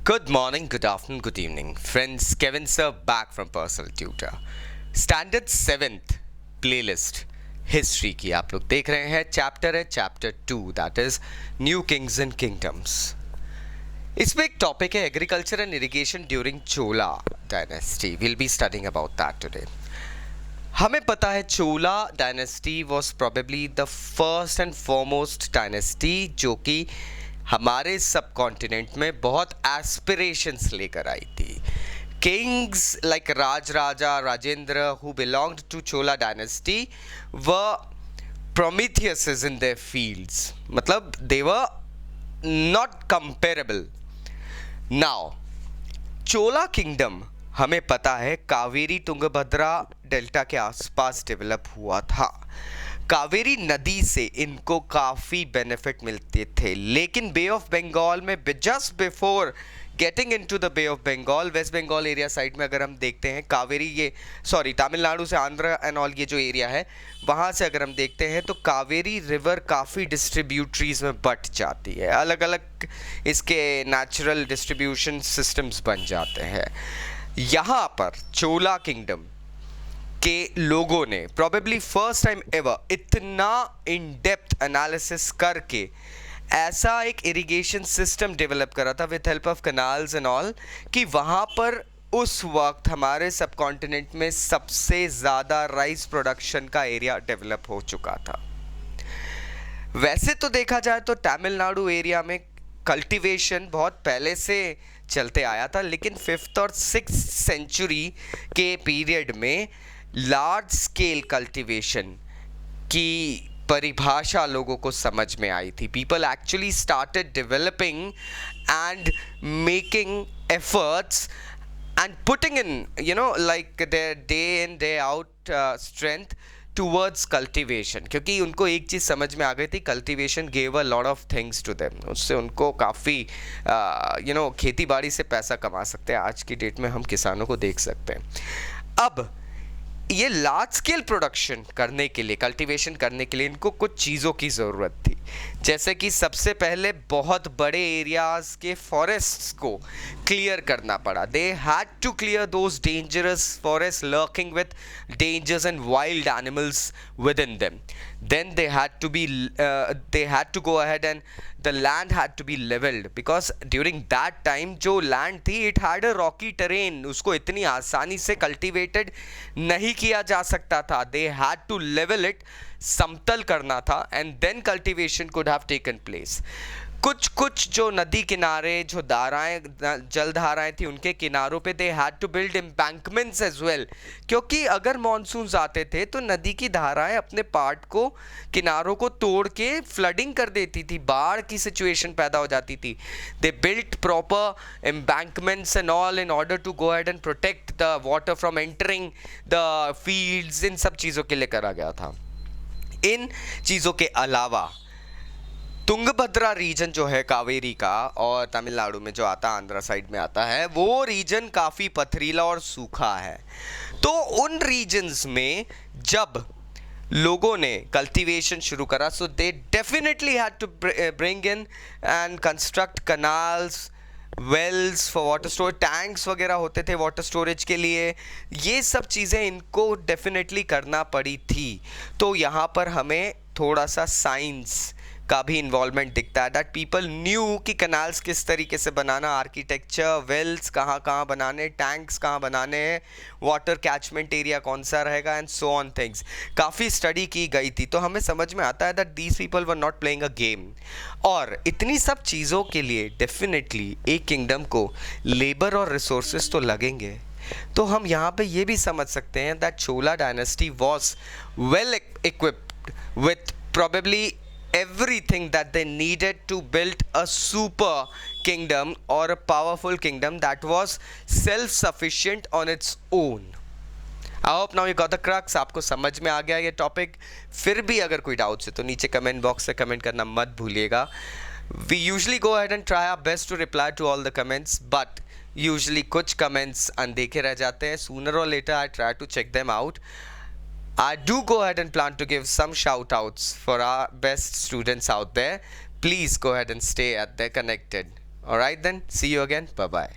Good morning, good afternoon, good evening. Friends, Kevin sir back from Personal Tutor. Standard 7th playlist history की आप लोग देख रहे हैं. चैप्टर है chapter 2, that is new kings and kingdoms. इसमें एक टॉपिक है agriculture and irrigation during Chola dynasty. Will be studying about that today. हमें पता है Chola dynasty was probably the first and foremost dynasty जो कि हमारे सब कॉन्टिनेंट में बहुत एस्पिरेशंस लेकर आई थी. Kings like Raja Rajendra who belonged to Chola dynasty were Prometheus in their fields. मतलब they were not comparable. Now Chola kingdom हमें पता है कावेरी तुंगभद्रा डेल्टा के आसपास डेवलप हुआ था. कावेरी नदी से इनको काफ़ी बेनिफिट मिलते थे, लेकिन बे ऑफ बंगाल में just before getting into the Bay of Bengal, West Bengal area side में अगर हम देखते हैं कावेरी तमिलनाडु से आंध्र एंड ऑल ये जो एरिया है वहाँ से अगर हम देखते हैं तो कावेरी रिवर काफ़ी डिस्ट्रीब्यूटरीज में बट जाती है. अलग अलग इसके नेचुरल डिस्ट्रीब्यूशन सिस्टम्स बन जाते हैं. यहाँ पर चोला किंगडम के लोगों ने प्रोबेबली फर्स्ट टाइम एवर इतना इन डेप्थ एनालिसिस करके ऐसा एक इरिगेशन सिस्टम डेवलप करा था with help of canals and all कि वहाँ पर उस वक्त हमारे सब कॉन्टिनेंट में सबसे ज़्यादा राइस प्रोडक्शन का एरिया डेवलप हो चुका था. वैसे तो देखा जाए तो तमिलनाडु एरिया में कल्टीवेशन बहुत पहले से चलते आया था, लेकिन 5th और 6th सेंचुरी के पीरियड में लार्ज स्केल कल्टीवेशन की परिभाषा लोगों को समझ में आई थी. People actually started developing and making efforts and putting in like their day in day out strength towards cultivation, क्योंकि उनको एक चीज़ समझ में आ गई थी, cultivation gave a lot of things to them. उससे उनको काफ़ी खेती बाड़ी से पैसा कमा सकते हैं. आज की डेट में हम किसानों को देख सकते हैं. अब ये लार्ज स्केल प्रोडक्शन करने के लिए, कल्टीवेशन करने के लिए इनको कुछ चीज़ों की ज़रूरत थी. जैसे कि सबसे पहले बहुत बड़े एरियाज़ के फॉरेस्ट्स को क्लियर करना पड़ा. They had to clear those dangerous forest lurking with dangers and wild animals within them. Then they had to go ahead and the land had to be leveled, because during that time जो land थी it had a rocky terrain. उसको इतनी आसानी से cultivated नहीं किया जा सकता था. They had to level it, समतल करना था, and then cultivation could have taken place. कुछ जो नदी किनारे जो जल धाराएं थी उनके किनारों पे they had to build embankments as well, क्योंकि अगर मॉनसून्स आते थे तो नदी की धाराएं अपने पार्ट को किनारों को तोड़ के फ्लडिंग कर देती थी, बाढ़ की सिचुएशन पैदा हो जाती थी. They built proper embankments and all in order to go ahead and protect the water from entering the fields. इन सब चीज़ों के लिए करा गया था. इन चीज़ों के अलावा तुंगभद्रा रीजन जो है कावेरी का और तमिलनाडु में जो आता है आंध्रा साइड में आता है, वो रीजन काफ़ी पथरीला और सूखा है. तो उन रीजन्स में जब लोगों ने कल्टीवेशन शुरू करा, so they definitely had to bring in and construct canals, wells for water storage, tanks वगैरह होते थे वाटर स्टोरेज के लिए. ये सब चीज़ें इनको डेफिनेटली करना पड़ी थी. तो यहाँ पर हमें थोड़ा सा साइंस का भी इन्वॉल्वमेंट दिखता है. दैट पीपल न्यू कि कनाल्स किस तरीके से बनाना, आर्किटेक्चर, वेल्स कहाँ कहाँ बनाने, टैंक्स कहाँ बनाने हैं, वाटर कैचमेंट एरिया कौन सा रहेगा, एंड सो ऑन थिंग्स. काफ़ी स्टडी की गई थी. तो हमें समझ में आता है that these people were not playing a game. और इतनी सब चीज़ों के लिए डेफिनेटली एक किंगडम को लेबर और रिसोर्सेज तो लगेंगे. तो हम यहाँ पे ये भी समझ सकते हैं that Chola dynasty was well equipped with probably everything that they needed to build a super kingdom or a powerful kingdom that was self-sufficient on its own. I hope now you got the crux. आपको समझ में आ गया ये topic. फिर भी अगर कोई doubts है तो नीचे कमेंट बॉक्स से कमेंट करना मत भूलिएगा. We usually go ahead and try our best to reply to all the comments, but usually कुछ कमेंट्स अनदेखे रह जाते हैं. Sooner or later I try to check them out. I do go ahead and plan to give some shout outs for our best students out there. Please go ahead and stay at there connected. Alright then, see you again, bye bye.